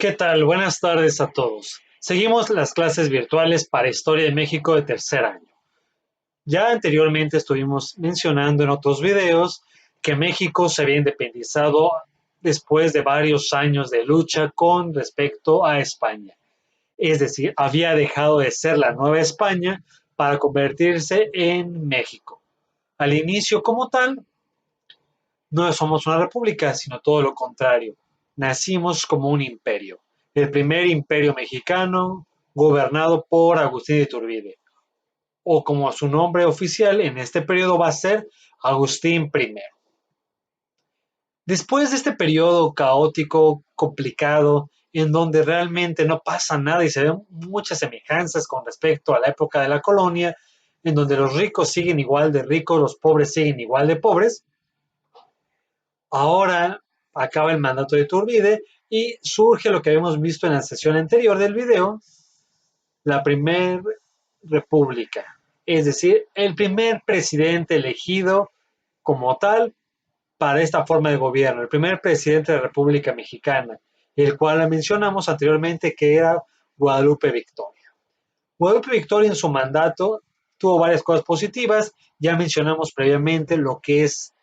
¿Qué tal? Buenas tardes a todos. Seguimos las clases virtuales para Historia de México de tercer año. Ya anteriormente estuvimos mencionando en otros videos que México se había independizado después de varios años de lucha con respecto a España. Es decir, había dejado de ser la Nueva España para convertirse en México. Al inicio como tal, no somos una república, sino todo lo contrario. Nacimos como un imperio. El primer imperio mexicano gobernado por Agustín de Iturbide, o como su nombre oficial en este periodo va a ser Agustín I. Después de este periodo caótico, complicado, en donde realmente no pasa nada y se ven muchas semejanzas con respecto a la época de la colonia, en donde los ricos siguen igual de ricos, los pobres siguen igual de pobres, ahora acaba el mandato de Iturbide y surge lo que habíamos visto en la sesión anterior del video, la primera república, es decir, el primer presidente elegido como tal para esta forma de gobierno, el primer presidente de la República Mexicana, el cual mencionamos anteriormente que era Guadalupe Victoria. Guadalupe Victoria en su mandato tuvo varias cosas positivas, ya mencionamos previamente lo que es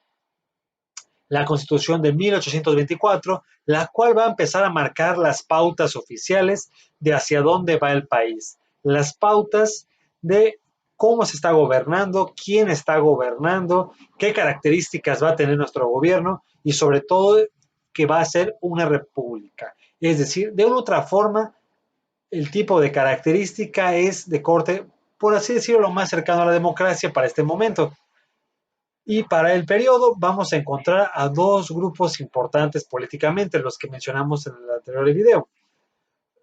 la Constitución de 1824, la cual va a empezar a marcar las pautas oficiales de hacia dónde va el país, las pautas de cómo se está gobernando, quién está gobernando, qué características va a tener nuestro gobierno y sobre todo que va a ser una república. Es decir, de una u otra forma, el tipo de característica es de corte, por así decirlo, lo más cercano a la democracia para este momento. Y para el periodo vamos a encontrar a dos grupos importantes políticamente, los que mencionamos en el anterior video.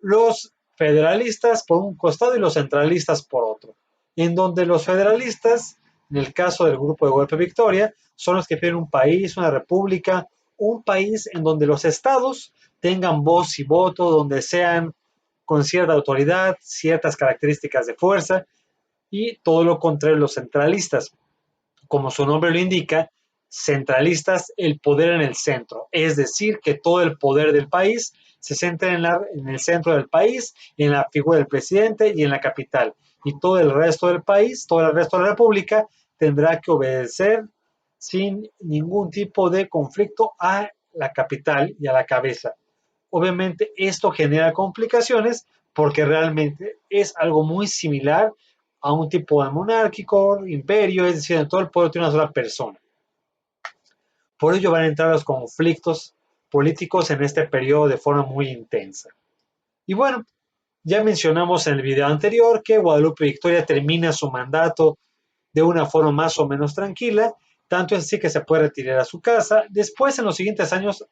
Los federalistas por un costado y los centralistas por otro. En donde los federalistas, en el caso del grupo de Golpe Victoria, son los que quieren un país, una república, un país en donde los estados tengan voz y voto, donde sean con cierta autoridad, ciertas características de fuerza, y todo lo contrario los centralistas, como su nombre lo indica, centralistas, el poder en el centro, es decir, que todo el poder del país se centra en el centro del país, en la figura del presidente y en la capital. Y todo el resto del país, todo el resto de la república, tendrá que obedecer sin ningún tipo de conflicto a la capital y a la cabeza. Obviamente esto genera complicaciones porque realmente es algo muy similar a un tipo de monárquico, imperio, es decir, en todo el poder tiene una sola persona. Por ello van a entrar los conflictos políticos en este periodo de forma muy intensa. Y bueno, ya mencionamos en el video anterior que Guadalupe Victoria termina su mandato de una forma más o menos tranquila, tanto es así que se puede retirar a su casa. Después, en los siguientes años,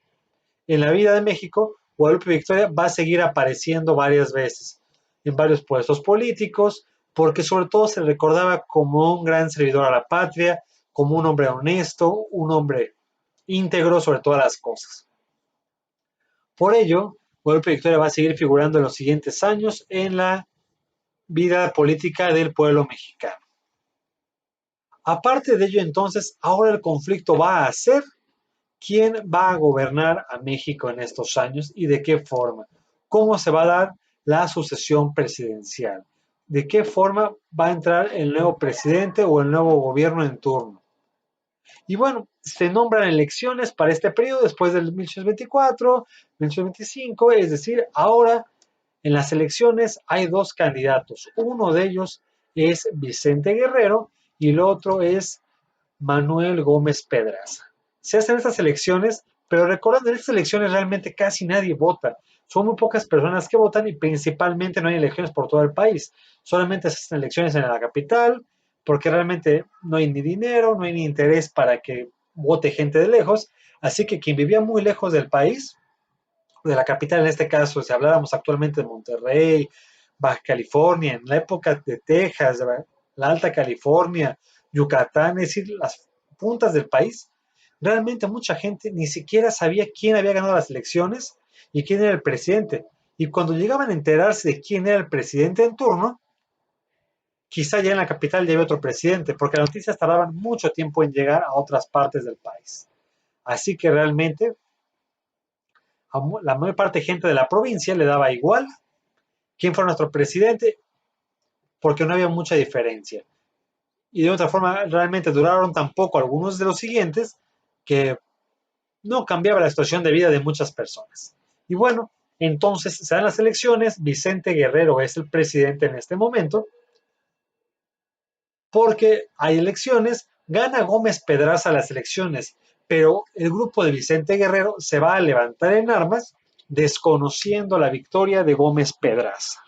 en la vida de México, Guadalupe Victoria va a seguir apareciendo varias veces en varios puestos políticos, porque sobre todo se recordaba como un gran servidor a la patria, como un hombre honesto, un hombre íntegro sobre todas las cosas. Por ello, Guadalupe Victoria va a seguir figurando en los siguientes años en la vida política del pueblo mexicano. Aparte de ello, entonces, ahora el conflicto va a ser quién va a gobernar a México en estos años y de qué forma, cómo se va a dar la sucesión presidencial, de qué forma va a entrar el nuevo presidente o el nuevo gobierno en turno. Y bueno, se nombran elecciones para este periodo después del 1824, 1825, es decir, ahora en las elecciones hay dos candidatos. Uno de ellos es Vicente Guerrero y el otro es Manuel Gómez Pedraza. Se hacen estas elecciones, pero recordando, en estas elecciones realmente casi nadie vota. Son muy pocas personas que votan y principalmente no hay elecciones por todo el país. Solamente se hacen elecciones en la capital, porque realmente no hay ni dinero, no hay ni interés para que vote gente de lejos. Así que quien vivía muy lejos del país, de la capital en este caso, si habláramos actualmente de Monterrey, Baja California, en la época de Texas, la Alta California, Yucatán, es decir, las puntas del país, realmente mucha gente ni siquiera sabía quién había ganado las elecciones y quién era el presidente. Y cuando llegaban a enterarse de quién era el presidente en turno, quizá ya en la capital ya había otro presidente, porque las noticias tardaban mucho tiempo en llegar a otras partes del país. Así que realmente A la mayor parte de gente de la provincia le daba igual quién fue nuestro presidente porque no había mucha diferencia. Y de otra forma, realmente duraron tan poco algunos de los siguientes que no cambiaba la situación de vida de muchas personas. Y bueno, entonces se dan las elecciones, Vicente Guerrero es el presidente en este momento, porque hay elecciones, gana Gómez Pedraza las elecciones, pero el grupo de Vicente Guerrero se va a levantar en armas desconociendo la victoria de Gómez Pedraza.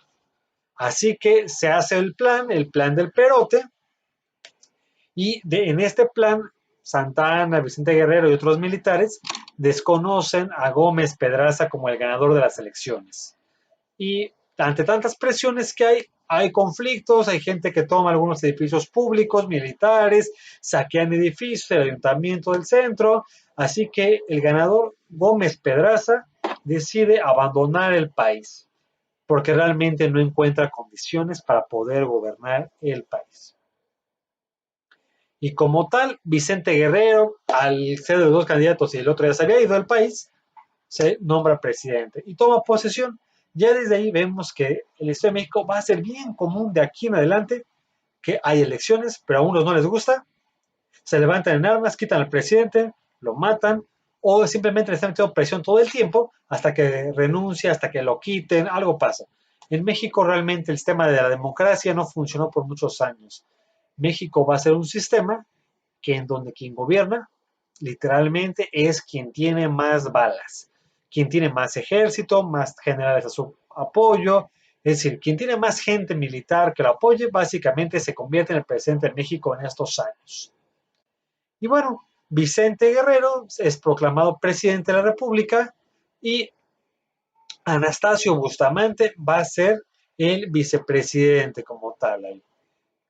Así que se hace el plan del Perote, y en este plan Santa Anna, Vicente Guerrero y otros militares desconocen a Gómez Pedraza como el ganador de las elecciones. Y ante tantas presiones que hay conflictos, hay gente que toma algunos edificios públicos, militares, saquean edificios, el ayuntamiento del centro, así que el ganador, Gómez Pedraza, decide abandonar el país, porque realmente no encuentra condiciones para poder gobernar el país. Y como tal, Vicente Guerrero, al ser de los dos candidatos y el otro ya se había ido del país, se nombra presidente y toma posesión. Ya desde ahí vemos que el Estado de México va a ser bien común de aquí en adelante que hay elecciones, pero a unos no les gusta, se levantan en armas, quitan al presidente, lo matan, o simplemente le están metiendo presión todo el tiempo hasta que renuncia, hasta que lo quiten, algo pasa. En México realmente el sistema de la democracia no funcionó por muchos años. México va a ser un sistema que en donde quien gobierna literalmente es quien tiene más balas, quien tiene más ejército, más generales a su apoyo, es decir, quien tiene más gente militar que lo apoye, básicamente se convierte en el presidente de México en estos años. Y bueno, Vicente Guerrero es proclamado presidente de la República y Anastasio Bustamante va a ser el vicepresidente como tal ahí.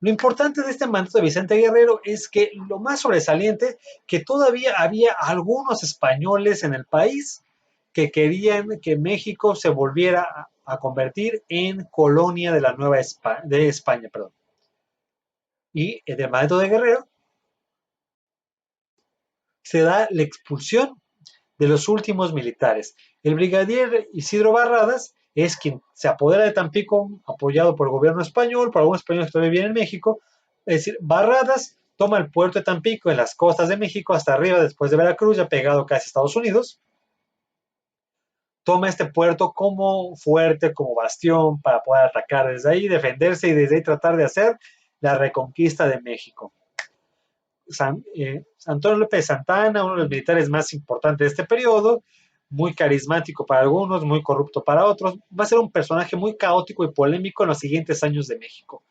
Lo importante de este mandato de Vicente Guerrero es que lo más sobresaliente, que todavía había algunos españoles en el país que querían que México se volviera a convertir en colonia de la Nueva España, de España, perdón. Y en el mandato de Guerrero se da la expulsión de los últimos militares. El brigadier Isidro Barradas es quien se apodera de Tampico, apoyado por el gobierno español, por algunos españoles que todavía viven en México. Es decir, Barradas toma el puerto de Tampico en las costas de México hasta arriba, después de Veracruz, ya pegado casi a Estados Unidos. Toma este puerto como fuerte, como bastión, para poder atacar desde ahí, defenderse y desde ahí tratar de hacer la reconquista de México. Antonio López Santana, uno de los militares más importantes de este periodo, muy carismático para algunos, muy corrupto para otros, va a ser un personaje muy caótico y polémico en los siguientes años de México.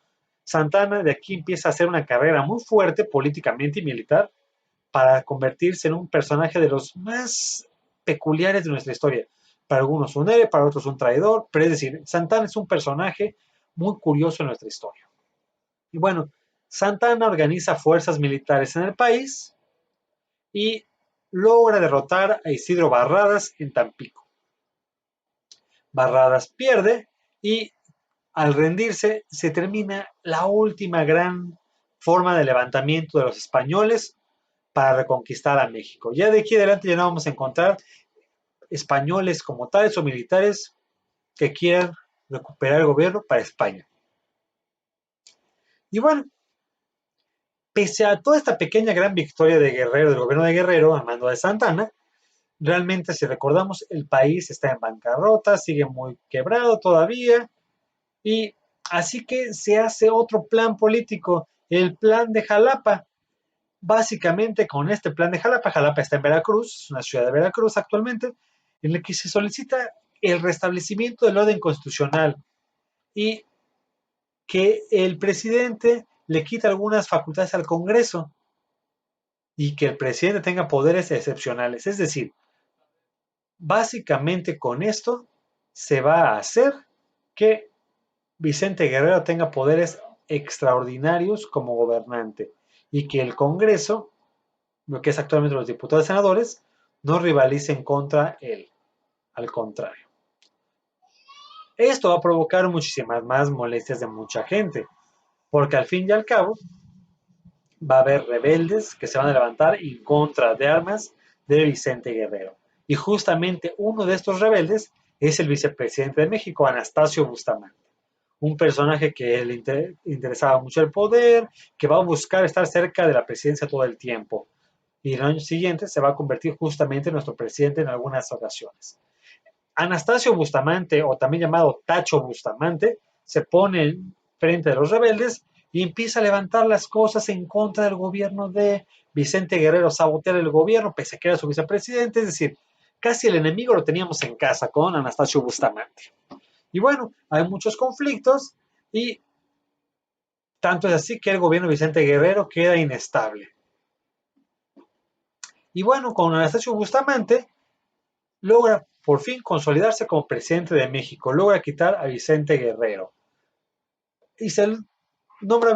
Santana de aquí empieza a hacer una carrera muy fuerte políticamente y militar para convertirse en un personaje de los más peculiares de nuestra historia. Para algunos un héroe, para otros un traidor, pero es decir, Santana es un personaje muy curioso en nuestra historia. Y bueno, Santa Anna organiza fuerzas militares en el país y logra derrotar a Isidro Barradas en Tampico. Barradas pierde y al rendirse se termina la última gran forma de levantamiento de los españoles para reconquistar a México. Ya de aquí adelante ya no vamos a encontrar españoles como tales o militares que quieran recuperar el gobierno para España. Y bueno, pese a toda esta pequeña gran victoria de Guerrero, del gobierno de Guerrero, a mando de Santa Anna, realmente si recordamos el país está en bancarrota, sigue muy quebrado todavía, y así que se hace otro plan político, el plan de Jalapa. Básicamente con este plan de Jalapa, Jalapa está en Veracruz, una ciudad de Veracruz actualmente, en el que se solicita el restablecimiento del orden constitucional y que el presidente le quita algunas facultades al Congreso y que el presidente tenga poderes excepcionales. Es decir, básicamente con esto se va a hacer que Vicente Guerrero tenga poderes extraordinarios como gobernante y que el Congreso, lo que es actualmente los diputados y senadores, no rivalicen contra él. Al contrario. Esto va a provocar muchísimas más molestias de mucha gente, porque al fin y al cabo va a haber rebeldes que se van a levantar en contra de armas de Vicente Guerrero. Y justamente uno de estos rebeldes es el vicepresidente de México, Anastasio Bustamante. Un personaje que le interesaba mucho el poder, que va a buscar estar cerca de la presidencia todo el tiempo. Y el año siguiente se va a convertir justamente en nuestro presidente en algunas ocasiones. Anastasio Bustamante, o también llamado Tacho Bustamante, se pone frente a los rebeldes y empieza a levantar las cosas en contra del gobierno de Vicente Guerrero, sabotear el gobierno, pese a que era su vicepresidente, es decir, casi el enemigo lo teníamos en casa con Anastasio Bustamante. Y bueno, hay muchos conflictos y tanto es así que el gobierno de Vicente Guerrero queda inestable. Y bueno, con Anastasio Bustamante logra por fin consolidarse como presidente de México, logra quitar a Vicente Guerrero y se nombra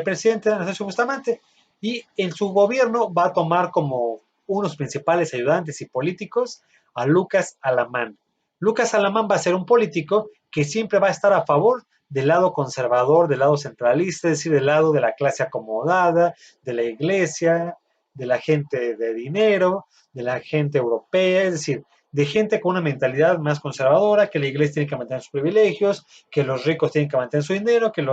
presidente de Anastasio Bustamante y en su gobierno va a tomar como unos principales ayudantes y políticos a Lucas Alamán. Lucas Alamán va a ser un político que siempre va a estar a favor del lado conservador, del lado centralista, es decir, del lado de la clase acomodada, de la iglesia, de la gente de dinero, de la gente europea, es decir, de gente con una mentalidad más conservadora, que la iglesia tiene que mantener sus privilegios, que los ricos tienen que mantener su dinero, que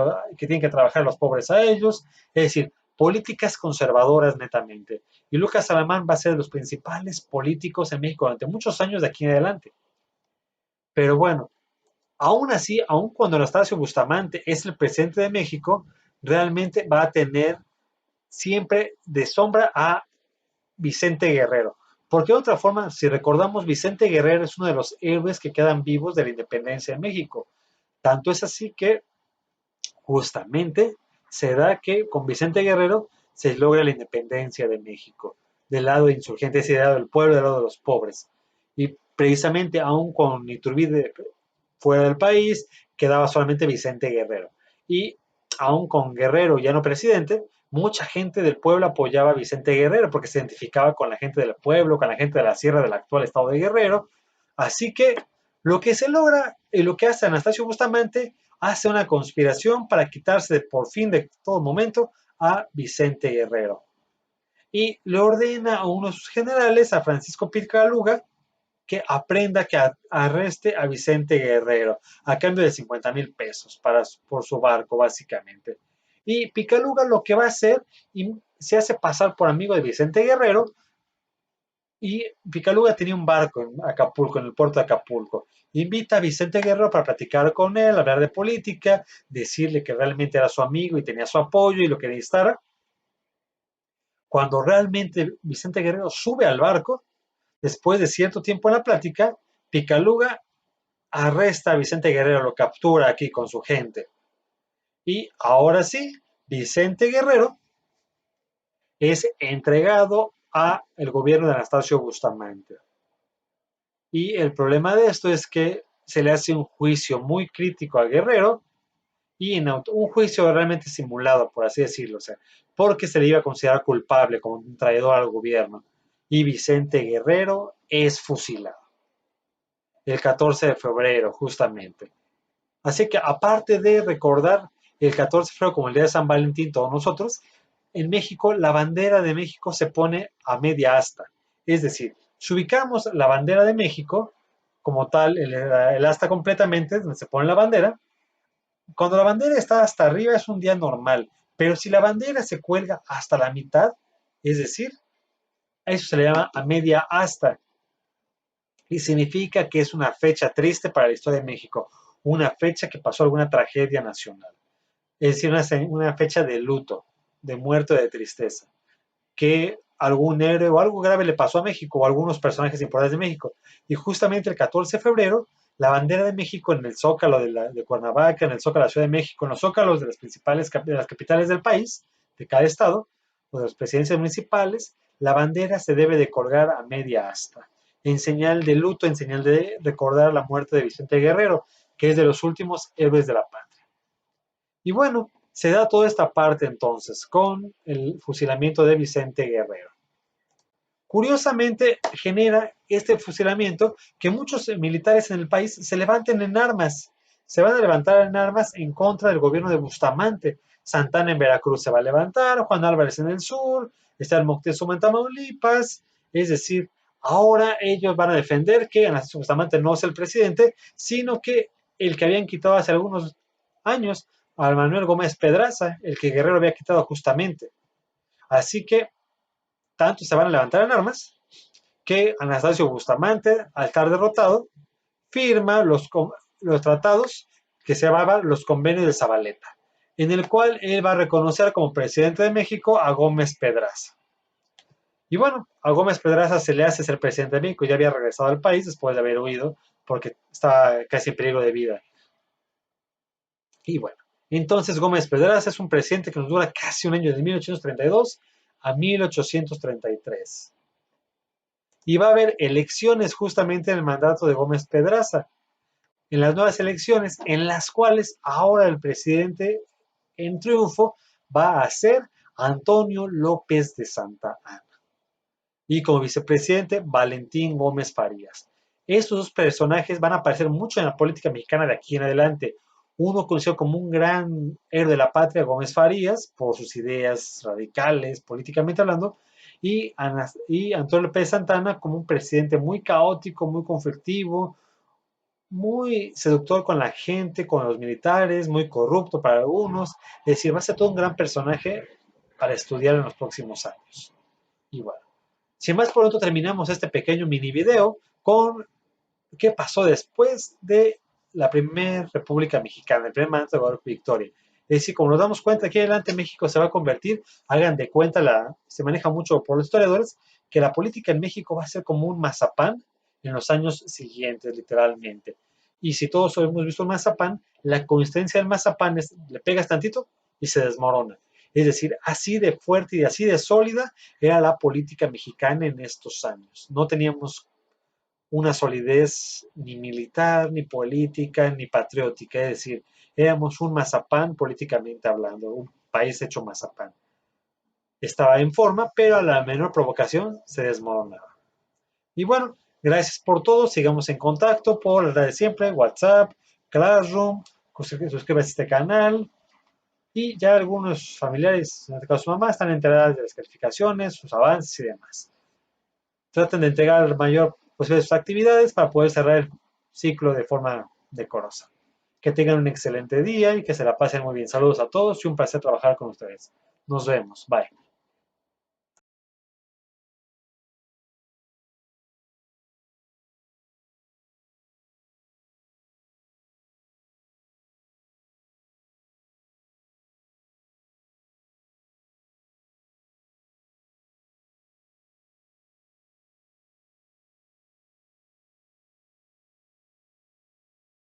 tienen que trabajar los pobres a ellos, es decir, políticas conservadoras netamente. Y Lucas Alamán va a ser de los principales políticos en México durante muchos años de aquí en adelante. Pero bueno, aún así, aún cuando Anastasio Bustamante es el presidente de México, realmente va a tener siempre de sombra a Vicente Guerrero. Porque de otra forma, si recordamos, Vicente Guerrero es uno de los héroes que quedan vivos de la independencia de México. Tanto es así que justamente se da que con Vicente Guerrero se logra la independencia de México, del lado insurgente, ese lado del pueblo, del lado de los pobres. Y precisamente aún con Iturbide fuera del país, quedaba solamente Vicente Guerrero. Y aún con Guerrero ya no presidente, mucha gente del pueblo apoyaba a Vicente Guerrero porque se identificaba con la gente del pueblo, con la gente de la sierra del actual estado de Guerrero. Así que lo que se logra y lo que hace Anastasio Bustamante hace una conspiración para quitarse por fin de todo momento a Vicente Guerrero. Y le ordena a uno de sus generales, a Francisco Pizcaluga, que aprenda que arreste a Vicente Guerrero a cambio de 50,000 pesos por su barco, básicamente. Y Picaluga lo que va a hacer, y se hace pasar por amigo de Vicente Guerrero, y Picaluga tenía un barco en Acapulco, en el puerto de Acapulco. Invita a Vicente Guerrero para platicar con él, hablar de política, decirle que realmente era su amigo y tenía su apoyo y lo que necesitara. Cuando realmente Vicente Guerrero sube al barco, después de cierto tiempo en la plática, Picaluga arresta a Vicente Guerrero, lo captura aquí con su gente. Y ahora sí, Vicente Guerrero es entregado a el gobierno de Anastasio Bustamante. Y el problema de esto es que se le hace un juicio muy crítico a Guerrero y un juicio realmente simulado, por así decirlo, o sea, porque se le iba a considerar culpable como un traidor al gobierno. Y Vicente Guerrero es fusilado el 14 de febrero, justamente. Así que aparte de recordar el 14 de febrero como el día de San Valentín, todos nosotros, en México la bandera de México se pone a media asta. Es decir, si ubicamos la bandera de México como tal, el asta completamente, donde se pone la bandera, cuando la bandera está hasta arriba es un día normal, pero si la bandera se cuelga hasta la mitad, es decir, a eso se le llama a media asta y significa que es una fecha triste para la historia de México, una fecha que pasó alguna tragedia nacional, es decir, una fecha de luto, de muerte, de tristeza, que algún héroe o algo grave le pasó a México o a algunos personajes importantes de México. Y justamente el 14 de febrero, la bandera de México en el Zócalo de Cuernavaca, en el Zócalo de la Ciudad de México, en los zócalos de las principales de las capitales del país, de cada estado, o de las presidencias municipales, la bandera se debe de colgar a media asta, en señal de luto, en señal de recordar la muerte de Vicente Guerrero, que es de los últimos héroes de la patria. Y bueno, se da toda esta parte entonces con el fusilamiento de Vicente Guerrero. Curiosamente, genera este fusilamiento que muchos militares en el país se levanten en armas. Se van a levantar en armas en contra del gobierno de Bustamante. Santana en Veracruz se va a levantar, Juan Álvarez en el sur, está el Moctezuma en Tamaulipas. Es decir, Ahora ellos van a defender que Anastasio Bustamante no es el presidente, sino que el que habían quitado hace algunos años, a Manuel Gómez Pedraza, el que Guerrero había quitado justamente. Así que tanto se van a levantar en armas que Anastasio Bustamante, al estar derrotado, firma los tratados que se llamaban los convenios de Zabaleta, en el cual él va a reconocer como presidente de México a Gómez Pedraza. Y bueno, a Gómez Pedraza se le hace ser presidente de México, ya había regresado al país después de haber huido porque estaba casi en peligro de vida. Y bueno, entonces Gómez Pedraza es un presidente que nos dura casi un año, de 1832 a 1833. Y va a haber elecciones justamente en el mandato de Gómez Pedraza, en las nuevas elecciones, en las cuales ahora el presidente en triunfo va a ser Antonio López de Santa Anna. Y como vicepresidente, Valentín Gómez Farías. Estos dos personajes van a aparecer mucho en la política mexicana de aquí en adelante. Uno conocido como un gran héroe de la patria, Gómez Farías, por sus ideas radicales, políticamente hablando, y Antonio López Santana como un presidente muy caótico, muy conflictivo, muy seductor con la gente, con los militares, muy corrupto para algunos. Es decir, va a ser todo un gran personaje para estudiar en los próximos años. Y bueno, sin más por otro, terminamos este pequeño mini video con qué pasó después de la primera República Mexicana, el primer mandato de Guadalupe Victoria. Es decir, como nos damos cuenta, aquí adelante México se va a convertir, hagan de cuenta, se maneja mucho por los historiadores, que la política en México va a ser como un mazapán en los años siguientes, literalmente. Y si todos hemos visto un mazapán, la consistencia del mazapán es, le pegas tantito y se desmorona. Es decir, así de fuerte y así de sólida era la política mexicana en estos años. No teníamos una solidez ni militar, ni política, ni patriótica. Es decir, éramos un mazapán políticamente hablando, un país hecho mazapán. Estaba en forma, pero a la menor provocación se desmoronaba. Y bueno, gracias por todo. Sigamos en contacto por la de siempre, WhatsApp, Classroom. Suscríbete a este canal. Y ya algunos familiares, en este caso su mamá, están enteradas de las calificaciones, sus avances y demás. Traten de entregar mayor posibilidad de sus actividades para poder cerrar el ciclo de forma decorosa. Que tengan un excelente día y que se la pasen muy bien. Saludos a todos y un placer trabajar con ustedes. Nos vemos. Bye.